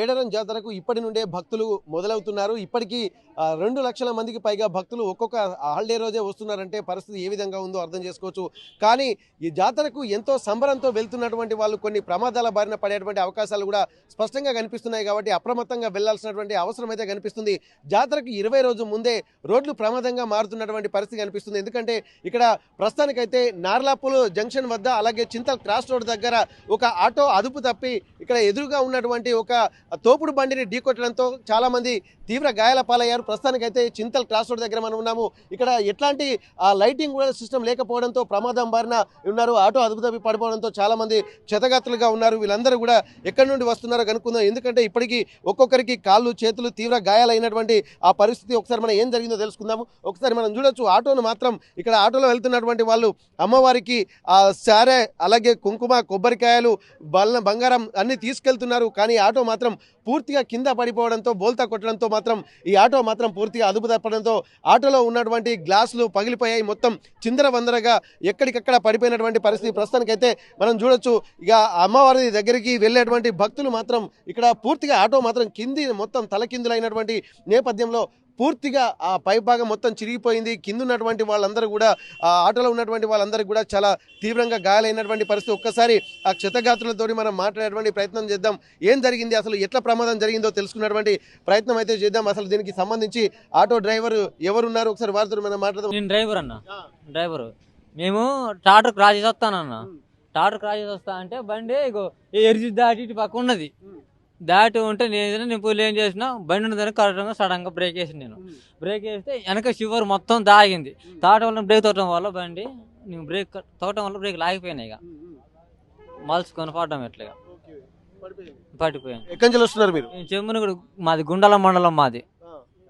మేడారం జాతరకు ఇప్పటి నుండే భక్తులు మొదలవుతున్నారు. ఇప్పటికీ 2 లక్షల మందికి పైగా భక్తులు ఒక్కొక్క హాలిడే రోజే వస్తున్నారంటే పరిస్థితి ఏ విధంగా ఉందో అర్థం చేసుకోవచ్చు. కానీ ఈ జాతరకు ఎంతో సంబరంతో వెళ్తున్నటువంటి వాళ్ళు కొన్ని ప్రమాదాల బారిన పడేటువంటి అవకాశాలు కూడా స్పష్టంగా కనిపిస్తున్నాయి. కాబట్టి అప్రమత్తంగా వెళ్లాల్సినటువంటి అవసరం అయితే కనిపిస్తుంది. జాతరకు 20 రోజు ముందే రోడ్లు ప్రమాదంగా మారుతున్నటువంటి పరిస్థితి కనిపిస్తుంది. ఎందుకంటే ఇక్కడ ప్రస్తుతానికైతే నార్లాపూల్ జంక్షన్ వద్ద అలాగే చింతల్ క్రాస్ రోడ్ దగ్గర ఒక ఆటో అదుపు తప్పి ఇక్కడ ఎదురుగా ఉన్నటువంటి ఒక తోపుడు బండిని ఢీకొట్టడంతో చాలా మంది తీవ్ర గాయాల పాలయ్యారు. ప్రస్తుతానికైతే చింతల్ క్రాస్ రోడ్ దగ్గర మనం ఉన్నాము. ఇక్కడ ఎట్లాంటి లైటింగ్ కూడా సిస్టమ్ లేకపోవడంతో ప్రమాదం బారిన ఉన్నారు. ఆటో అదుపు తప్పి పడిపోవడంతో చాలా మంది క్షతగాత్రులుగా ఉన్నారు. వీళ్ళందరూ కూడా ఎక్కడి నుండి వస్తున్నారో కనుక్కుందాం. ఎందుకంటే ఇప్పటికీ ఒక్కొక్కరికి కాళ్ళు చేతులు తీవ్ర గాయాలైనటువంటి ఆ పరిస్థితి. ఒకసారి మనం ఏం జరిగిందో తెలుసుకుందాము. ఒకసారి మనం చూడొచ్చు ఆటోను మాత్రం ఇక్కడ ఆటోలో వెళ్తున్నటువంటి వాళ్ళు అమ్మవారికి సారే అలాగే కుంకుమ కొబ్బరికాయలు బంగారం అన్ని తీసుకెళ్తున్నారు. కానీ ఆటో మాత్రం పూర్తిగా కింద పడిపోవడంతో బోల్తా కొట్టడంతో మాత్రం ఈ ఆటో మాత్రం పూర్తిగా అదుపు తప్పడంతో ఆటోలో ఉన్నటువంటి గ్లాసులు పగిలిపోయాయి. మొత్తం చిందరవందరగా ఎక్కడికక్కడ పడిపోయినటువంటి పరిస్థితి ప్రస్తుతానికైతే మనం చూడొచ్చు. ఇక అమ్మవారి దగ్గరికి వెళ్ళేటువంటి భక్తులు మాత్రం ఇక్కడ పూర్తిగా ఆటో మాత్రం కింది మొత్తం తలకిందులైనటువంటి నేపథ్యంలో పూర్తిగా ఆ పై భాగం మొత్తం చిరిగిపోయింది. కింద ఉన్నటువంటి వాళ్ళందరూ కూడా ఆటోలో ఉన్నటువంటి వాళ్ళందరికీ కూడా చాలా తీవ్రంగా గాయాలైనటువంటి పరిస్థితి. ఒక్కసారి ఆ క్షతగాత్రులతో మనం మాట్లాడేటువంటి ప్రయత్నం చేద్దాం. ఏం జరిగింది, అసలు ఎట్లా ప్రమాదం జరిగిందో తెలుసుకున్నటువంటి ప్రయత్నం అయితే చేద్దాం. అసలు దీనికి సంబంధించి ఆటో డ్రైవర్ ఎవరున్నారు ఒకసారి వారితో మనం మాట్లాడదాం. నేను డ్రైవర్ అన్న, డ్రైవర్. మేము టాటర్ క్రాస్ చేసి వస్తానన్న. టాటర్ క్రాస్ చేసి వస్తా అంటే బండి ఇగో ఎరిచి దాటి ఇటు పక్క ఉన్నది. దాటి ఉంటే నేను పోయి ఏం చేసిన బండి ఉన్నదని కరెక్ట్గా సడన్గా బ్రేక్ వేసి నేను బ్రేక్ వేస్తే వెనక షివర్ మొత్తం తాగింది. తాగటం వల్ల బ్రేక్ తోటం వల్ల బండి నేను బ్రేక్ తోగటం వల్ల బ్రేక్ లాగిపోయినాయి. ఇక మలుచుకొని పడడం ఎట్లా పడిపోయాను. ఎక్కడి నుంచి వస్తున్నారు మీరు? చెమ్మనగూడ మాది, గుండాల మండలం మాది,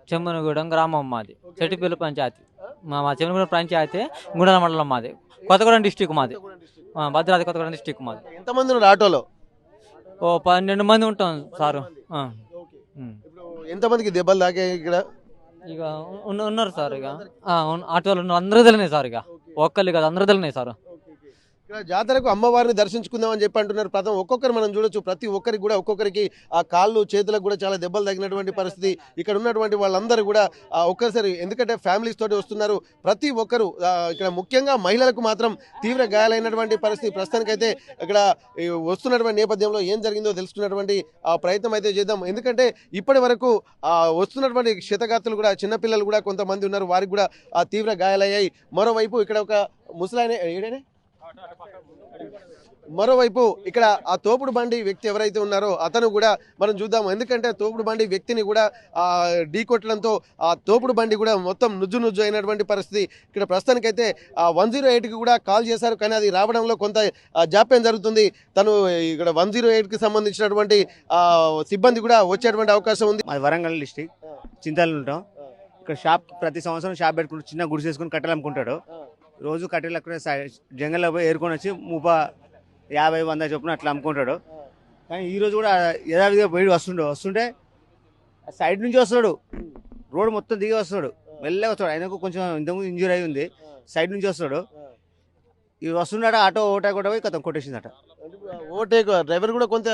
చెమ్మనగూడెం గ్రామం మాది, చెట్టిపల్లి పంచాయతీ. మా చెమ్మనగూడెం పంచాయతీ, గుండాల మండలం మాది, కొత్తగూడెం డిస్టిక్ మాది, భద్రాద్రి కొత్తగూడెం డిస్టిక్ మాది. ఎంతమంది ఉన్నారు ఆటోలో? 12 మంది ఉంటాం సారు. ఎంతమందికి దెబ్బలు తాకే ఇక్కడ? ఇక ఉన్నారు సార్. ఇక ఆటోలు అందరూ తెలియదు సార్. ఇక ఒక్కళ్ళు కాదు, అందరూ తెలియదు సార్. ఇక్కడ జాతరకు అమ్మవారిని దర్శించుకుందామని చెప్పి అంటున్నారు. ప్రథమ ఒక్కొక్కరు మనం చూడొచ్చు. ప్రతి ఒక్కరికి కూడా ఒక్కొక్కరికి ఆ కాళ్ళు చేతులకు కూడా చాలా దెబ్బలు తగినటువంటి పరిస్థితి. ఇక్కడ ఉన్నటువంటి వాళ్ళందరూ కూడా ఒక్కసారి, ఎందుకంటే ఫ్యామిలీస్ తోటి వస్తున్నారు. ప్రతి ఒక్కరు ఇక్కడ ముఖ్యంగా మహిళలకు మాత్రం తీవ్ర గాయాలైనటువంటి పరిస్థితి. ప్రస్తుతానికైతే ఇక్కడ వస్తున్నటువంటి నేపథ్యంలో ఏం జరిగిందో తెలుసుకున్నటువంటి ప్రయత్నం అయితే చేద్దాం. ఎందుకంటే ఇప్పటి వరకు వస్తున్నటువంటి క్షతగాత్రులు కూడా చిన్నపిల్లలు కూడా కొంతమంది ఉన్నారు. వారికి కూడా తీవ్ర గాయాలయ్యాయి. మరోవైపు ఇక్కడ ఒక ముసలాయనే ఏడనే మరోవైపు ఇక్కడ ఆ తోపుడు బండి వ్యక్తి ఎవరైతే ఉన్నారో అతను కూడా మనం చూద్దాం. ఎందుకంటే తోపుడు బండి వ్యక్తిని కూడా ఢీకొట్టడంతో ఆ తోపుడు బండి కూడా మొత్తం నుజ్జు అయినటువంటి పరిస్థితి. ఇక్కడ ప్రస్తుతానికైతే 108కి కూడా కాల్ చేశారు, కానీ అది రావడంలో కొంత జాప్యం జరుగుతుంది. తను ఇక్కడ 108కి సంబంధించినటువంటి సిబ్బంది కూడా వచ్చేటువంటి అవకాశం ఉంది. మాది వరంగల్ డిస్టిక్, చింతలు ఉంటాం. ఇక్కడ షాప్ ప్రతి సంవత్సరం షాప్ పెట్టుకుంటూ చిన్న గుడి చేసుకుని కట్టెలు అమ్ముకుంటాడు. రోజు కట్టెలు అక్కడ జంగల్లో పోయి ఏరుకొని వచ్చి 50-100 చొప్పున అట్లా అమ్ముకుంటాడు. కానీ ఈరోజు కూడా యథావిధిగా పోయి వస్తుంటే సైడ్ నుంచి వస్తాడు, రోడ్ మొత్తం దిగి వస్తాడు, వెళ్ళే వస్తాడు. ఆయనకు కొంచెం ఇంతకుముందు ఇంజూరీ అయి ఉంది. సైడ్ నుంచి వస్తాడు, ఇవి వస్తున్నాడు. ఆటో ఓటా కూడా పోయి కథం కొట్టేసిందట. ఓవర్టేక్ డ్రైవర్ కూడా కొంత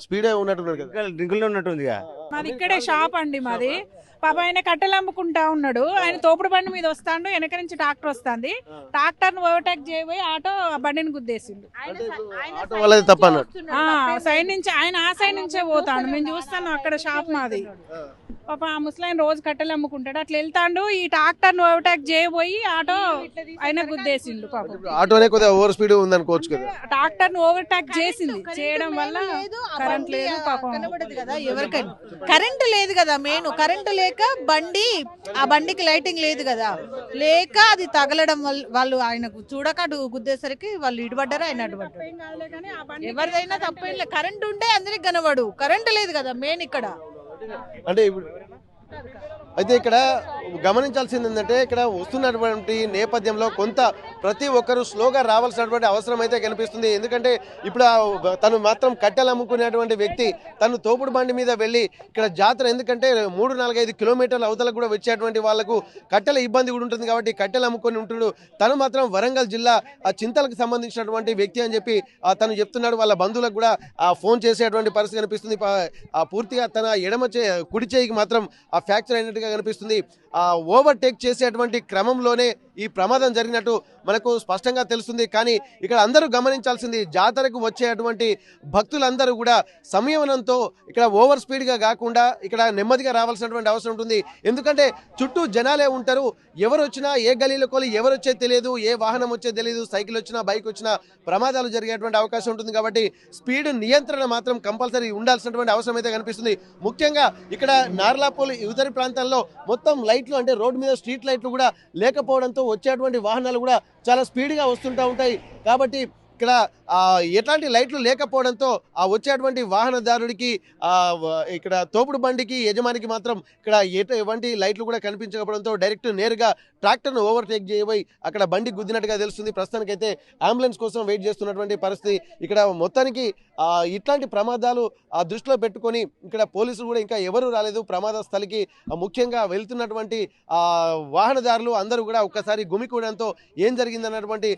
స్పీడ్ ఉన్నట్టున్నాడు కదా, డ్రింకుల్లో ఉన్నట్టుంది. మాది ఇక్కడే షాప్ అండి మాది. పాప ఆయన కట్టెలు అమ్ముకుంటా ఉన్నాడు. ఆయన తోపుడు బండి మీద వస్తాడు, వెనక నుంచి ట్రాక్టర్ వస్తుంది. ట్రాక్టర్ ను ఓవర్టేక్ చేయబోయి ఆటో ఆ బండిని గుద్దేసిండు. సైడ్ నుంచి ఆయన ఆ సైడ్ నుంచే పోతాడు. మేము చూస్తాను అక్కడ షాప్ మాది. పాప ఆ ముసలాయన రోజు కట్టెలు అమ్ముకుంటాడు. అట్లా వెళ్తాడు, ఈ ట్రాక్టర్ ను ఓవర్టేక్ చేయబోయి ఆటో ఆయన గుద్దేసిండు. పాప ఆటోనే కొద్దిగా ఓవర్ స్పీడ్ ఉందనుకోవచ్చు కదా. ట్రాక్టర్ ను ఓవర్టేక్ చేసింది, చేయడం వల్ల కరెంట్ లేదు. పాపం ఎవరికైనా కరెంట్ లేదు కదా, మెయిన్ కరెంట్ లేక బండి, ఆ బండికి లైటింగ్ లేదు కదా, లేక అది తగలడం వల్ల వాళ్ళు ఆయనకు చూడక గుద్దేసరికి వాళ్ళు ఇటుపడ్డారు, ఆయన అడ్డుపడ్డారు. ఎవరిదైనా తప్పేం లేదు. కరెంట్ ఉంటే అందరికి కనబడు, కరెంట్ లేదు కదా మెయిన్ ఇక్కడ. అంటే ఇప్పుడు అయితే ఇక్కడ గమనించాల్సింది ఏంటంటే ఇక్కడ వస్తున్నటువంటి నేపథ్యంలో కొంత ప్రతి ఒక్కరూ స్లోగా రావాల్సినటువంటి అవసరం అయితే కనిపిస్తుంది. ఎందుకంటే ఇప్పుడు తను మాత్రం కట్టెలు అమ్ముకునేటువంటి వ్యక్తి తను తోపుడు బండి మీద వెళ్ళి ఇక్కడ జాతర, ఎందుకంటే 3-4-5 కిలోమీటర్ల అవతలకు కూడా వచ్చేటువంటి వాళ్ళకు కట్టెల ఇబ్బంది కూడా ఉంటుంది కాబట్టి కట్టెలు అమ్ముకొని ఉంటున్నాడు. తను మాత్రం వరంగల్ జిల్లా చింతలకు సంబంధించినటువంటి వ్యక్తి అని చెప్పి తను చెప్తున్నాడు. వాళ్ళ బంధువులకు కూడా ఫోన్ చేసేటువంటి పరిస్థితి కనిపిస్తుంది. పూర్తిగా తన కుడి చేయికి మాత్రం ఫ్రాక్చర్ అయినట్టుగా కనిపిస్తుంది. ఓవర్టేక్ చేసేటువంటి క్రమంలోనే ఈ ప్రమాదం జరిగినట్టు మనకు స్పష్టంగా తెలుస్తుంది. కానీ ఇక్కడ అందరూ గమనించాల్సింది, జాతరకు వచ్చేటువంటి భక్తులందరూ కూడా సంయమనంతో ఇక్కడ ఓవర్ స్పీడ్గా కాకుండా ఇక్కడ నెమ్మదిగా రావాల్సినటువంటి అవసరం ఉంటుంది. ఎందుకంటే చుట్టూ జనాలే ఉంటారు. ఎవరు వచ్చినా ఏ గలీలోకి ఎవరు వచ్చేది తెలియదు, ఏ వాహనం వచ్చేది తెలియదు, సైకిల్ వచ్చినా బైక్ వచ్చినా ప్రమాదాలు జరిగేటువంటి అవకాశం ఉంటుంది. కాబట్టి స్పీడ్ నియంత్రణ మాత్రం కంపల్సరీ ఉండాల్సినటువంటి అవసరం అయితే కనిపిస్తుంది. ముఖ్యంగా ఇక్కడ నార్లాపూల్ యువతరి ప్రాంతాల్లో మొత్తం లైట్లు, అంటే రోడ్డు మీద స్ట్రీట్ లైట్లు కూడా లేకపోవడంతో వచ్చేటువంటి వాహనాలు కూడా చాలా స్పీడ్గా వస్తుంటూ ఉంటాయి. కాబట్టి ఇక్కడ ఎట్లాంటి లైట్లు లేకపోవడంతో వచ్చేటువంటి వాహనదారుడికి ఇక్కడ తోపుడు బండికి యజమానికి మాత్రం ఇక్కడ ఎటువంటి లైట్లు కూడా కనిపించకపోవడంతో డైరెక్ట్ నేరుగా ట్రాక్టర్ను ఓవర్టేక్ చేయబోయి అక్కడ బండి గుద్దినట్టుగా తెలుస్తుంది. ప్రస్తుతానికైతే అంబులెన్స్ కోసం వెయిట్ చేస్తున్నటువంటి పరిస్థితి. ఇక్కడ మొత్తానికి ఇట్లాంటి ప్రమాదాలు దృష్టిలో పెట్టుకొని ఇక్కడ పోలీసులు కూడా ఇంకా ఎవరు రాలేదు ప్రమాద స్థలికి. ముఖ్యంగా వెళ్తున్నటువంటి వాహనదారులు అందరూ కూడా ఒక్కసారి గుమికూడడంతో ఏం జరిగిందన్నటువంటి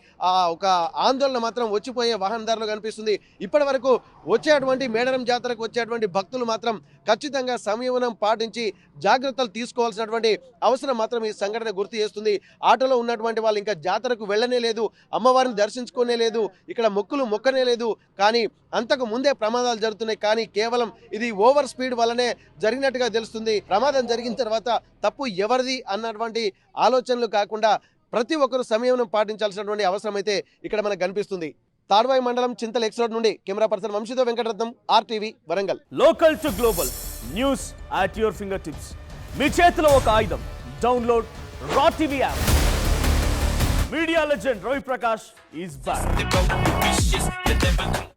ఒక ఆందోళన మాత్రం వచ్చిపోయే వాహనదారులు కనిపిస్తుంది. ఇప్పటి వరకు వచ్చేటువంటి మేడారం జాతరకు వచ్చేటువంటి భక్తులు మాత్రం ఖచ్చితంగా సంయమనం పాటించి జాగ్రత్తలు తీసుకోవాల్సినటువంటి అవసరం మాత్రం ఈ సంఘటన గుర్తు చేస్తుంది. ఆటోలో ఉన్నటువంటి వాళ్ళు ఇంకా జాతరకు వెళ్ళనే లేదు, అమ్మవారిని దర్శించుకునే లేదు, ఇక్కడ మొక్కులు మొక్కనే లేదు. కానీ అంతకు ముందే ప్రమాదాలు జరుగుతున్నాయి. కానీ కేవలం ఇది ఓవర్ స్పీడ్ వల్లనే జరిగినట్టుగా తెలుస్తుంది. ప్రమాదం జరిగిన తర్వాత తప్పు ఎవరిది అన్నటువంటి ఆలోచనలు కాకుండా ప్రతి ఒక్కరూ సంయమనం పాటించాల్సినటువంటి అవసరం అయితే ఇక్కడ మనకు కనిపిస్తుంది. తాడ్వాయి మండలం చింతల్ ఎక్స్ రోడ్ నుండి కెమెరా పర్సన్ వంశీతో Venkataratnam, RTV Warangal. Local to global news at your fingertips. మీ చేతిలో ఒక ఆయుధం. డౌన్లోడ్ రా TV app. Media legend Ravi Prakash is back.